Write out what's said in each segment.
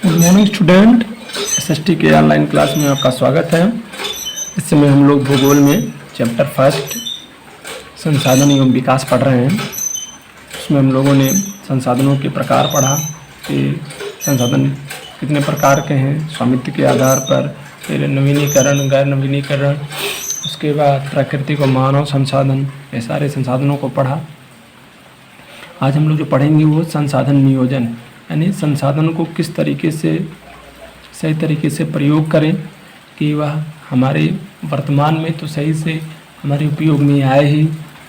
Good morning student, SST के online class में आपका स्वागत है। इस समय हम लोग भूगोल में चैप्टर फर्स्ट संसाधन एवं विकास पढ़ रहे हैं। उसमें हम लोगों ने संसाधनों के प्रकार पढ़ा कि संसाधन कितने प्रकार के हैं, स्वामित्व के आधार पर, फिर नवीनीकरण, गैर नवीनीकरण, उसके बाद प्राकृतिक और मानव संसाधन, ये सारे संसाधनों को पढ़ा। आज हम लोग जो पढ़ेंगे वो संसाधन नियोजन, यानी संसाधन को किस तरीके से सही तरीके से प्रयोग करें कि वह हमारे वर्तमान में तो सही से हमारे उपयोग में आए ही,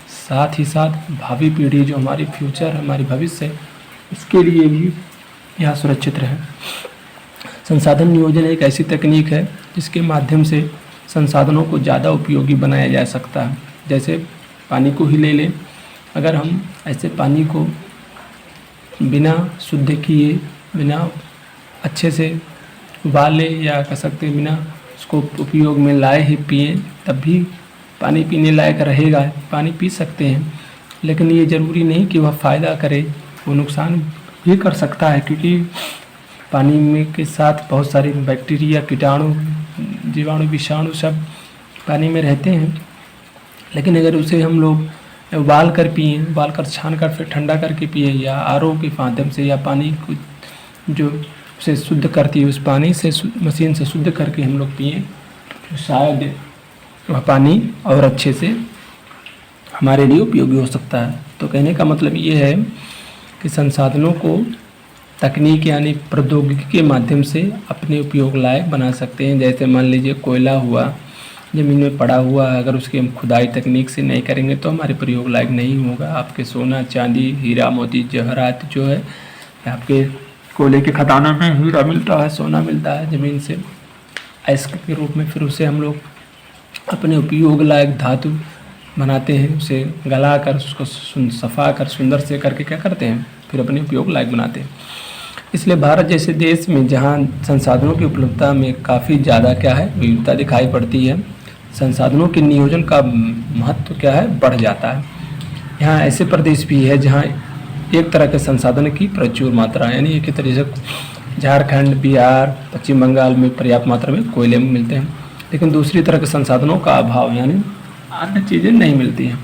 साथ ही साथ भावी पीढ़ी जो हमारी फ्यूचर, हमारी भविष्य है, उसके लिए भी यह सुरक्षित रहे। संसाधन नियोजन एक ऐसी तकनीक है जिसके माध्यम से संसाधनों को ज़्यादा उपयोगी बनाया जा सकता है। जैसे पानी को ही ले लें, अगर हम ऐसे पानी को बिना शुद्ध किए, बिना अच्छे से उबाले या कह सकते हैं बिना उसको उपयोग में लाए ही पिए, तब भी पानी पीने लायक रहेगा, पानी पी सकते हैं। लेकिन ये ज़रूरी नहीं कि वह फ़ायदा करे, वो नुकसान भी कर सकता है, क्योंकि पानी में के साथ बहुत सारे बैक्टीरिया, कीटाणु, जीवाणु, विषाणु सब पानी में रहते हैं। लेकिन अगर उसे हम लोग उबाल कर पिए, उबाल कर छान कर फिर ठंडा करके पिए, या आरओ के माध्यम से, या पानी को जो उसे शुद्ध करती है उस पानी से मशीन से शुद्ध करके हम लोग पिए, तो शायद वह पानी और अच्छे से हमारे लिए उपयोगी हो सकता है। तो कहने का मतलब ये है कि संसाधनों को तकनीक यानी प्रौद्योगिकी के माध्यम से अपने उपयोग लायक बना सकते हैं। जैसे मान लीजिए कोयला हुआ, ज़मीन में पड़ा हुआ, अगर उसकी हम खुदाई तकनीक से नहीं करेंगे तो हमारे प्रयोग लायक नहीं होगा। आपके सोना, चांदी, हीरा, मोती, जवाहरात जो है, आपके कोयले के खदानों में हीरा मिलता है, सोना मिलता है ज़मीन से अयस्क के रूप में, फिर उसे हम लोग अपने उपयोग लायक धातु बनाते हैं, उसे गला कर उसको सफ़ा कर सुंदर से करके क्या करते हैं, फिर अपने उपयोग लायक बनाते हैं। इसलिए भारत जैसे देश में जहाँ संसाधनों की उपलब्धता में काफ़ी ज़्यादा क्या है, विविधता दिखाई पड़ती है, संसाधनों के नियोजन का महत्व क्या है, बढ़ जाता है। यहाँ ऐसे प्रदेश भी है जहाँ एक तरह के संसाधन की प्रचुर मात्रा, यानी एक ही तरीके से झारखंड, बिहार, पश्चिम बंगाल में पर्याप्त मात्रा में कोयले मिलते हैं, लेकिन दूसरी तरह के संसाधनों का अभाव, यानी अन्य चीज़ें नहीं मिलती हैं।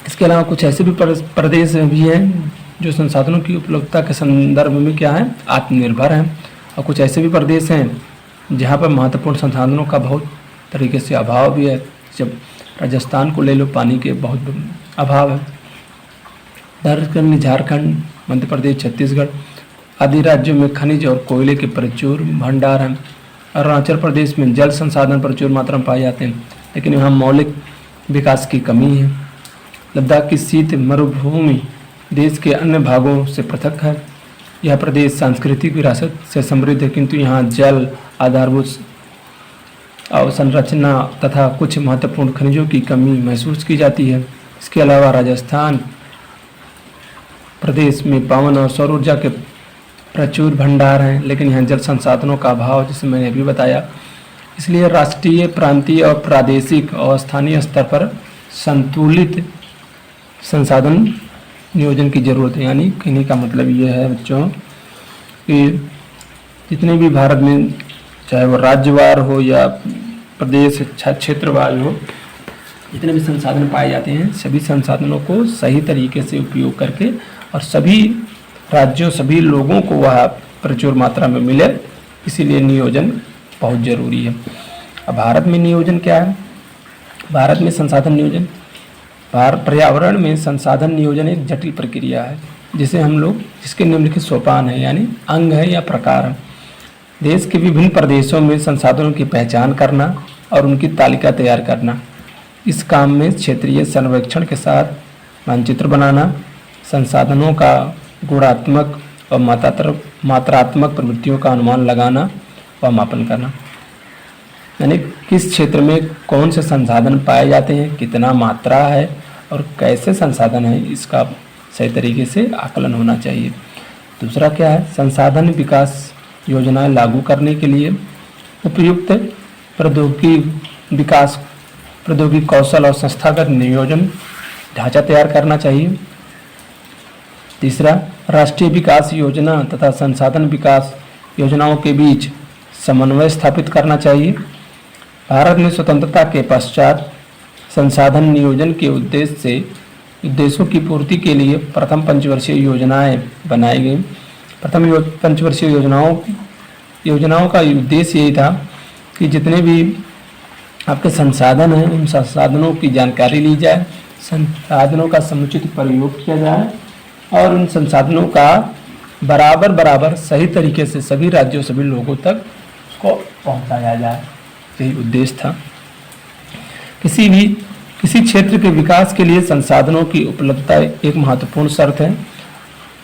इसके अलावा कुछ ऐसे भी प्रदेश भी हैं जो संसाधनों की उपलब्धता के संदर्भ में क्या है, आत्मनिर्भर हैं, और कुछ ऐसे भी प्रदेश हैं जहाँ पर महत्वपूर्ण संसाधनों का बहुत तरीके से अभाव भी है। जब राजस्थान को ले लो, पानी के बहुत अभाव है। दरअसल झारखंड, मध्य प्रदेश, छत्तीसगढ़ आदि राज्यों में खनिज और कोयले के प्रचुर भंडार हैं। अरुणाचल प्रदेश में जल संसाधन प्रचुर मात्रा में पाए जाते हैं, लेकिन यहाँ मौलिक विकास की कमी है। लद्दाख की शीत मरुभूमि देश के अन्य भागों से पृथक है। यह प्रदेश सांस्कृतिक विरासत से समृद्ध है, किंतु यहाँ जल, आधारभूत अवसंरचना तथा कुछ महत्वपूर्ण खनिजों की कमी महसूस की जाती है। इसके अलावा राजस्थान प्रदेश में पवन और सौर ऊर्जा के प्रचुर भंडार हैं, लेकिन यहाँ जल संसाधनों का अभाव, जैसे मैंने अभी बताया। इसलिए राष्ट्रीय, प्रांतीय और प्रादेशिक और स्थानीय स्तर पर संतुलित संसाधन नियोजन की ज़रूरत है। यानी कहने का मतलब ये है बच्चों कि जितने भी भारत में, चाहे वो राज्यवार हो या प्रदेश क्षेत्रवार हो, जितने भी संसाधन पाए जाते हैं, सभी संसाधनों को सही तरीके से उपयोग करके और सभी राज्यों, सभी लोगों को वह प्रचुर मात्रा में मिले, इसीलिए नियोजन बहुत ज़रूरी है। अब भारत में नियोजन क्या है? भारत में संसाधन नियोजन, पर्यावरण में संसाधन नियोजन एक जटिल प्रक्रिया है, जिसे हम लोग, जिसके निम्नलिखित सोपान है, यानी अंग है या प्रकार है। देश के विभिन्न प्रदेशों में संसाधनों की पहचान करना और उनकी तालिका तैयार करना। इस काम में क्षेत्रीय सर्वेक्षण के साथ मानचित्र बनाना, संसाधनों का गुणात्मक और मात्रात्मक प्रवृत्तियों का अनुमान लगाना और मापन करना, यानी किस क्षेत्र में कौन से संसाधन पाए जाते हैं, कितना मात्रा है और कैसे संसाधन है, इसका सही तरीके से आकलन होना चाहिए। दूसरा क्या है, संसाधन विकास योजनाएं लागू करने के लिए उपयुक्त प्रौद्योगिकी विकास, प्रौद्योगिकी कौशल और संस्थागत नियोजन ढांचा तैयार करना चाहिए। तीसरा, राष्ट्रीय विकास योजना तथा संसाधन विकास योजनाओं के बीच समन्वय स्थापित करना चाहिए। भारत में स्वतंत्रता के पश्चात संसाधन नियोजन के उद्देश्यों की पूर्ति के लिए प्रथम पंचवर्षीय योजनाएं बनाई गई। प्रथम पंचवर्षीय योजनाओं का उद्देश्य यही था कि जितने भी आपके संसाधन हैं उन संसाधनों की जानकारी ली जाए, संसाधनों का समुचित प्रयोग किया जाए और उन संसाधनों का बराबर सही तरीके से सभी राज्यों सभी लोगों तक उसको पहुंचाया जाए, यही उद्देश्य था। किसी क्षेत्र के विकास के लिए संसाधनों की उपलब्धता एक महत्वपूर्ण शर्त है।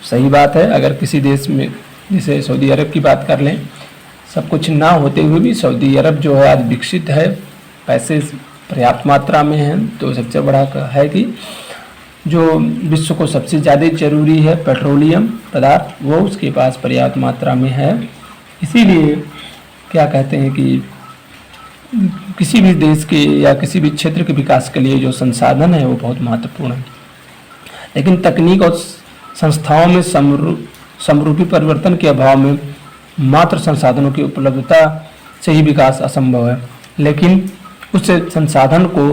सही बात है, अगर किसी देश में जैसे सऊदी अरब की बात कर लें, सब कुछ ना होते हुए भी सऊदी अरब जो है आज विकसित है, पैसे पर्याप्त मात्रा में हैं, तो सबसे बड़ा है कि जो विश्व को सबसे ज़्यादा जरूरी है पेट्रोलियम पदार्थ, वो उसके पास पर्याप्त मात्रा में है। इसीलिए क्या कहते हैं कि किसी भी देश के या किसी भी क्षेत्र के विकास के लिए जो संसाधन है वो बहुत महत्वपूर्ण है। लेकिन तकनीक और संस्थाओं में समरूपी परिवर्तन के अभाव में मात्र संसाधनों की उपलब्धता से ही विकास असंभव है। लेकिन उस संसाधन को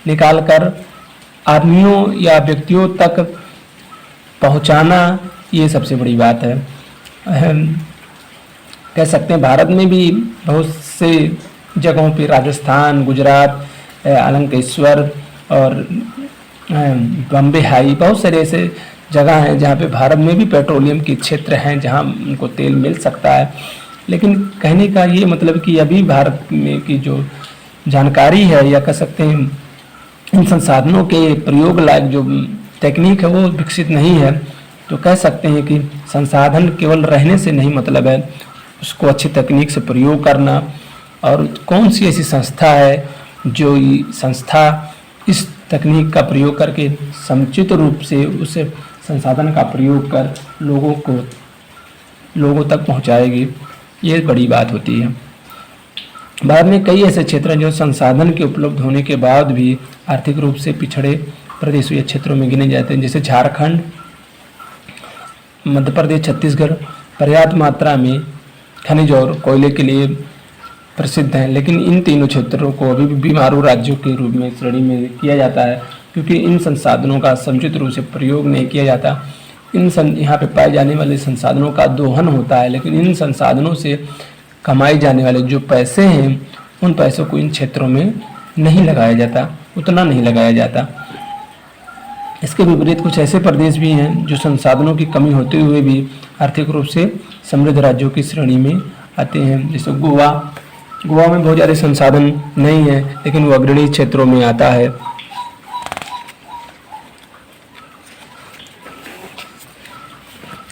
निकालकर आदमियों या व्यक्तियों तक पहुंचाना, ये सबसे बड़ी बात है। कह सकते हैं भारत में भी बहुत से जगहों पे, राजस्थान, गुजरात, अलंकेश्वर और बम्बे हाई, बहुत सारे ऐसे जगह हैं जहाँ पे भारत में भी पेट्रोलियम के क्षेत्र हैं जहाँ उनको तेल मिल सकता है। लेकिन कहने का ये मतलब कि अभी भारत में की जो जानकारी है या कह सकते हैं इन संसाधनों के प्रयोग लायक जो तकनीक है वो विकसित नहीं है। तो कह सकते हैं कि संसाधन केवल रहने से नहीं मतलब है, उसको अच्छी तकनीक से प्रयोग करना। और कौन सी ऐसी संस्था है जो संस्था इस तकनीक का प्रयोग करके समुचित रूप से उस संसाधन का प्रयोग कर लोगों तक पहुंचाएगी, ये बड़ी बात होती है। भारत में कई ऐसे क्षेत्र हैं जो संसाधन के उपलब्ध होने के बाद भी आर्थिक रूप से पिछड़े प्रदेशों या क्षेत्रों में गिने जाते हैं। जैसे झारखंड, मध्य प्रदेश, छत्तीसगढ़ पर्याप्त मात्रा में खनिज और कोयले के लिए प्रसिद्ध हैं। लेकिन इन तीनों क्षेत्रों को अभी भी बीमारू राज्यों के रूप में श्रेणी में किया जाता है, क्योंकि इन संसाधनों का समुचित रूप से प्रयोग नहीं किया जाता। यहाँ पे पाए जाने वाले संसाधनों का दोहन होता है, लेकिन इन संसाधनों से कमाए जाने वाले जो पैसे हैं उन पैसों को इन क्षेत्रों में नहीं लगाया जाता, उतना नहीं लगाया जाता। इसके विपरीत कुछ ऐसे प्रदेश भी हैं जो संसाधनों की कमी होते हुए भी आर्थिक रूप से समृद्ध राज्यों की श्रेणी में आते हैं। जैसे गोवा में बहुत ज़्यादा संसाधन नहीं है, लेकिन वो अग्रणी क्षेत्रों में आता है।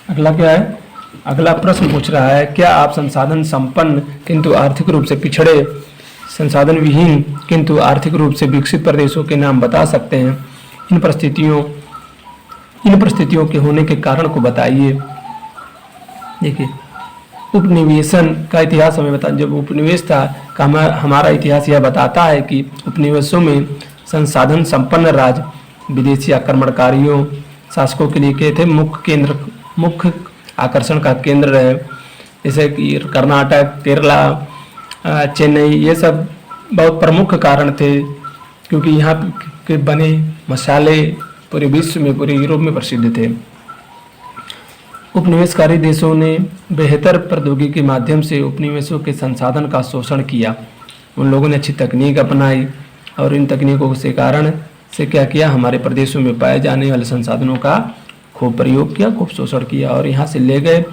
अगला क्या है? अगला प्रश्न पूछ रहा है, क्या आप संसाधन संपन्न किंतु आर्थिक रूप से पिछड़े, संसाधन विहीन किंतु आर्थिक रूप से विकसित प्रदेशों के नाम बता सकते हैं? इन परिस्थितियों के होने के कारण को बताइए। देखिए, उपनिवेशन का इतिहास हमें बता, जब उपनिवेश था हमारा इतिहास यह बताता है कि उपनिवेशों में संसाधन संपन्न राज्य विदेशी आक्रमणकारियों शासकों के लिए क्या थे? मुख्य आकर्षण का केंद्र रहे। जैसे कि कर्नाटक, केरला, चेन्नई, ये सब बहुत प्रमुख कारण थे, क्योंकि यहाँ के बने मसाले पूरे विश्व में, पूरे यूरोप में प्रसिद्ध थे। उपनिवेशकारी देशों ने बेहतर प्रौद्योगिकी के माध्यम से उपनिवेशों के संसाधन का शोषण किया। उन लोगों ने अच्छी तकनीक अपनाई और इन तकनीकों से कारण से क्या किया? हमारे प्रदेशों में पाए जाने वाले संसाधनों का खूब प्रयोग किया, खूब शोषण किया और यहाँ से ले गए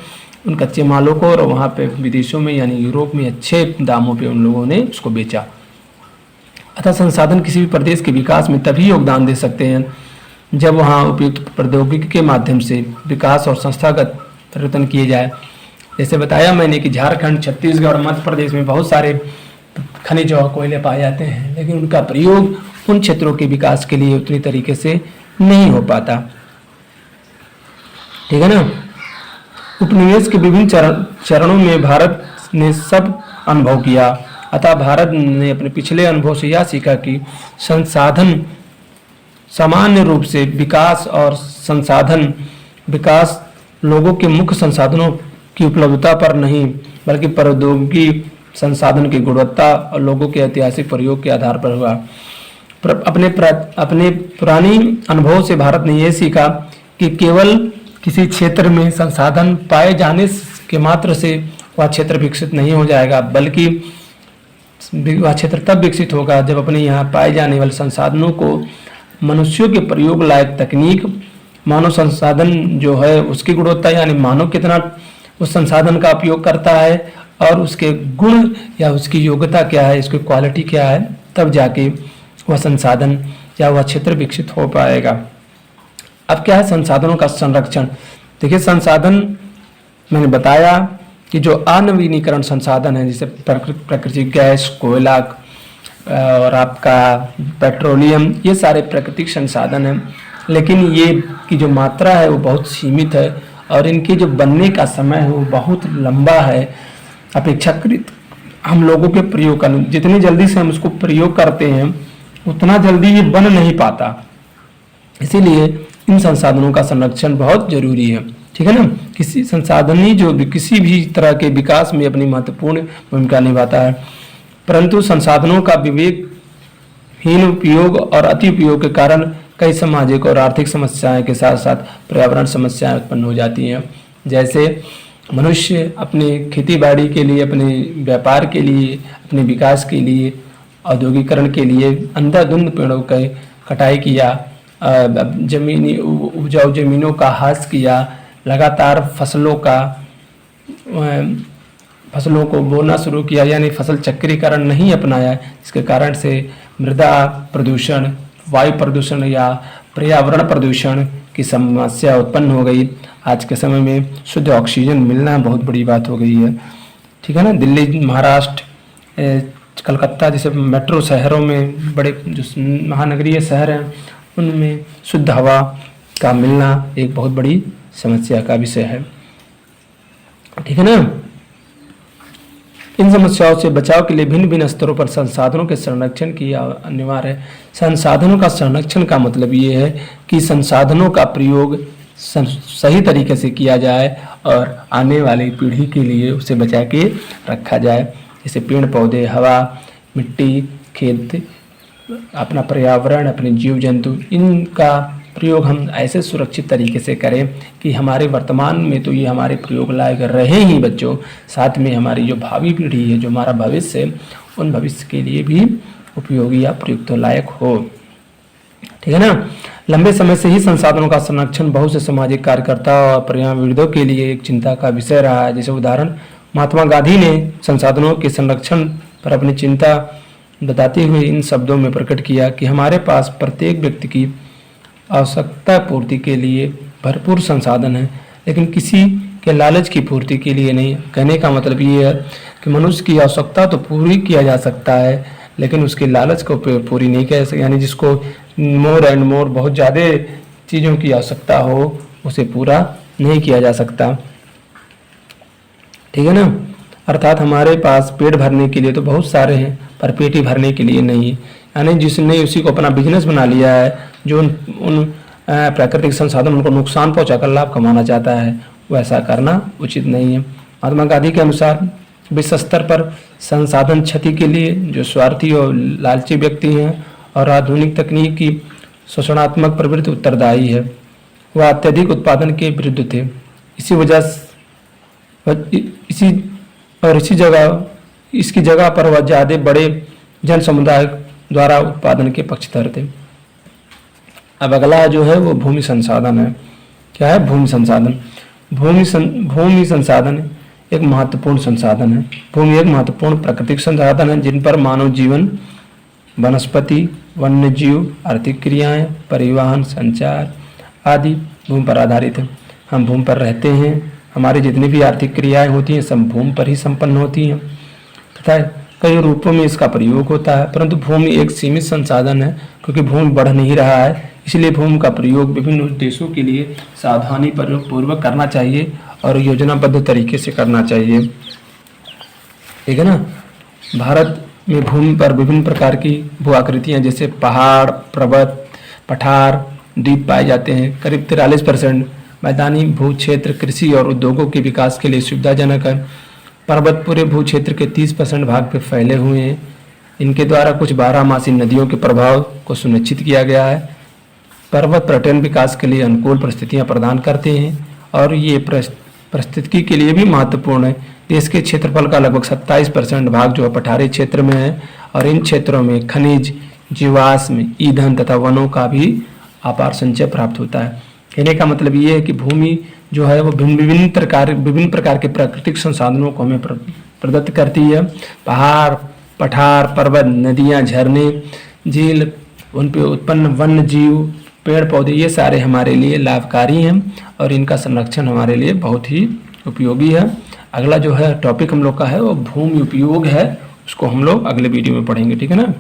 उन कच्चे मालों को और वहाँ पे विदेशों में यानी यूरोप में अच्छे दामों पे उन लोगों ने उसको बेचा। अतः संसाधन किसी भी प्रदेश के विकास में तभी योगदान दे सकते हैं जब वहाँ उपयुक्त प्रौद्योगिकी के माध्यम से विकास और संस्थागत परिवर्तन किए जाए। जैसे बताया मैंने कि झारखंड, छत्तीसगढ़ और मध्य प्रदेश में बहुत सारे खनिज और कोयले पाए जाते हैं, लेकिन उनका प्रयोग उन क्षेत्रों के विकास के लिए उतनी तरीके से नहीं हो पाता। ठीक है ना? उपनिवेश के विभिन्न चरणों में भारत ने सब अनुभव किया। अतः भारत ने अपने पिछले अनुभव से यह सीखा कि संसाधन सामान्य रूप से विकास और संसाधन विकास लोगों के मुख्य संसाधनों की उपलब्धता पर नहीं, बल्कि प्रौद्योगिकी संसाधन की गुणवत्ता और लोगों के ऐतिहासिक प्रयोग के आधार पर हुआ। अपने पुरानी अनुभव से भारत ने यह सीखा कि केवल किसी क्षेत्र में संसाधन पाए जाने के मात्र से वह क्षेत्र विकसित नहीं हो जाएगा, बल्कि वह क्षेत्र तब विकसित होगा जब अपने यहाँ पाए जाने वाले संसाधनों को मनुष्यों के प्रयोग लायक तकनीक, मानव संसाधन जो है उसकी गुणवत्ता, यानी मानव कितना उस संसाधन का उपयोग करता है और उसके गुण या उसकी योग्यता क्या है, इसकी क्वालिटी क्या है, तब जाके वह संसाधन या वह क्षेत्र विकसित हो पाएगा। अब क्या है संसाधनों का संरक्षण। देखिए, संसाधन मैंने बताया कि जो अनवीनीकरण संसाधन है, जैसे प्राकृतिक गैस, कोयला और आपका पेट्रोलियम, ये सारे प्राकृतिक संसाधन हैं, लेकिन ये की जो मात्रा है वो बहुत सीमित है और इनके जो बनने का समय है वो बहुत लंबा है। अपेक्षाकृत हम लोगों के प्रयोग का, जितनी जल्दी से हम उसको प्रयोग करते हैं उतना जल्दी ये बन नहीं पाता, इसीलिए इन संसाधनों का संरक्षण बहुत जरूरी है। ठीक है ना। किसी संसाधन ही जो किसी भी तरह के विकास में अपनी महत्वपूर्ण भूमिका निभाता है, परंतु संसाधनों का विवेकहीन उपयोग और अति उपयोग के कारण कई सामाजिक और आर्थिक समस्याएं के साथ साथ पर्यावरण समस्याएं उत्पन्न हो जाती हैं। जैसे मनुष्य अपने खेती बाड़ी के लिए, अपने व्यापार के लिए, अपने विकास के लिए, औद्योगिकरण के लिए अंधाधुंध पेड़ों की कटाई किया, जमीनी उपजाऊ जमीनों का ह्रास किया, लगातार फसलों को बोना शुरू किया, यानी फसल चक्रीकरण नहीं अपनाया, जिसके कारण से मृदा प्रदूषण, वायु प्रदूषण या पर्यावरण प्रदूषण की समस्या उत्पन्न हो गई। आज के समय में शुद्ध ऑक्सीजन मिलना बहुत बड़ी बात हो गई है। ठीक है ना। दिल्ली, महाराष्ट्र, कलकत्ता जैसे मेट्रो शहरों में, बड़े जो महानगरीय शहर हैं उनमें शुद्ध हवा का मिलना एक बहुत बड़ी समस्या का विषय है। ठीक है ना। इन समस्याओं से बचाव के लिए भिन्न भिन्न स्तरों पर संसाधनों के संरक्षण की अनिवार्य है। संसाधनों का संरक्षण का मतलब ये है कि संसाधनों का प्रयोग सही तरीके से किया जाए और आने वाली पीढ़ी के लिए उसे बचा के रखा जाए। जैसे पेड़ पौधे, हवा, मिट्टी, खेत, अपना पर्यावरण, अपने जीव जंतु, इनका प्रयोग हम ऐसे सुरक्षित तरीके से करें कि हमारे वर्तमान में तो ये हमारे प्रयोग लायक रहे ही बच्चों, साथ में हमारी जो भावी पीढ़ी है, जो हमारा भविष्य है, उन भविष्य के लिए भी उपयोगी या प्रयुक्त लायक हो। ठीक है ना। लंबे समय से ही संसाधनों का संरक्षण बहुत से सामाजिक कार्यकर्ता और पर्यावरणविदों के लिए एक चिंता का विषय रहा है। जैसे उदाहरण, महात्मा गांधी ने संसाधनों के संरक्षण पर अपनी चिंता बताते हुए इन शब्दों में प्रकट किया कि हमारे पास प्रत्येक व्यक्ति की आवश्यकता पूर्ति के लिए भरपूर संसाधन है, लेकिन किसी के लालच की पूर्ति के लिए नहीं। कहने का मतलब ये है कि मनुष्य की आवश्यकता तो पूरी किया जा सकता है, लेकिन उसके लालच को पूरी नहीं किया जा सकता, यानी जिसको मोर एंड मोर, बहुत ज़्यादा चीज़ों की आवश्यकता हो, उसे पूरा नहीं किया जा सकता। ठीक है ना। अर्थात हमारे पास पेट भरने के लिए तो बहुत सारे हैं, पर पेट ही भरने के लिए नहीं है। यानी जिसने उसी को अपना बिजनेस बना लिया है, जो उन प्राकृतिक संसाधनों को नुकसान पहुंचाकर लाभ कमाना चाहता है, वैसा करना उचित नहीं है। महात्मा गांधी के अनुसार विश्व स्तर पर संसाधन क्षति के लिए जो स्वार्थी और लालची व्यक्ति हैं और आधुनिक तकनीक की शोषणात्मक प्रवृत्ति उत्तरदायी है, वह अत्यधिक उत्पादन के विरुद्ध थे। इसकी जगह पर वह ज़्यादा बड़े जन समुदाय द्वारा उत्पादन के पक्षधर थे। अब अगला जो है वो भूमि संसाधन है। क्या है भूमि संसाधन? भूमि संसाधन एक महत्वपूर्ण संसाधन है। भूमि एक महत्वपूर्ण प्राकृतिक संसाधन है जिन पर मानव जीवन, वनस्पति, वन्य जीव, आर्थिक क्रियाएं, परिवहन, संचार आदि भूमि पर आधारित है। हम भूमि पर रहते हैं, हमारी जितनी भी आर्थिक क्रियाएं होती हैं सब भूमि पर ही संपन्न होती हैं तथा कई रूपों में इसका प्रयोग होता है। परंतु भूमि एक सीमित संसाधन है, क्योंकि भूमि बढ़ नहीं रहा है, इसलिए भूमि का प्रयोग विभिन्न उद्देश्यों के लिए सावधानी पूर्वक करना चाहिए और योजनाबद्ध तरीके से करना चाहिए। ठीक है ना। भारत में भूमि पर विभिन्न प्रकार की भू आकृतियाँ जैसे पहाड़, पर्वत, पठार, द्वीप पाए जाते हैं। करीब 43% मैदानी भू क्षेत्र कृषि और उद्योगों के विकास के लिए सुविधाजनक है। पर्वत पूरे भू क्षेत्र के 30% भाग पर फैले हुए हैं। इनके द्वारा कुछ बारहमासी नदियों के प्रभाव को सुनिश्चित किया गया है। पर्वत पर्यटन विकास के लिए अनुकूल परिस्थितियां प्रदान करते हैं और ये पारिस्थितिकी के लिए भी महत्वपूर्ण है। देश के क्षेत्रफल का लगभग 27% भाग जो है पठारी क्षेत्र में है और इन क्षेत्रों में खनिज, जीवाश्म ईंधन तथा वनों का भी अपार संचय प्राप्त होता है। कहने का मतलब ये है कि भूमि जो है वो विभिन्न प्रकार के प्राकृतिक संसाधनों को हमें प्रदत्त करती है। पहाड़, पठार, पर्वत, नदियाँ, झरने, झील, उन पे उत्पन्न वन्य जीव, पेड़ पौधे, ये सारे हमारे लिए लाभकारी हैं और इनका संरक्षण हमारे लिए बहुत ही उपयोगी है। अगला जो है टॉपिक हम लोग का है वो भूमि उपयोग है, उसको हम लोग अगले वीडियो में पढ़ेंगे। ठीक है ना।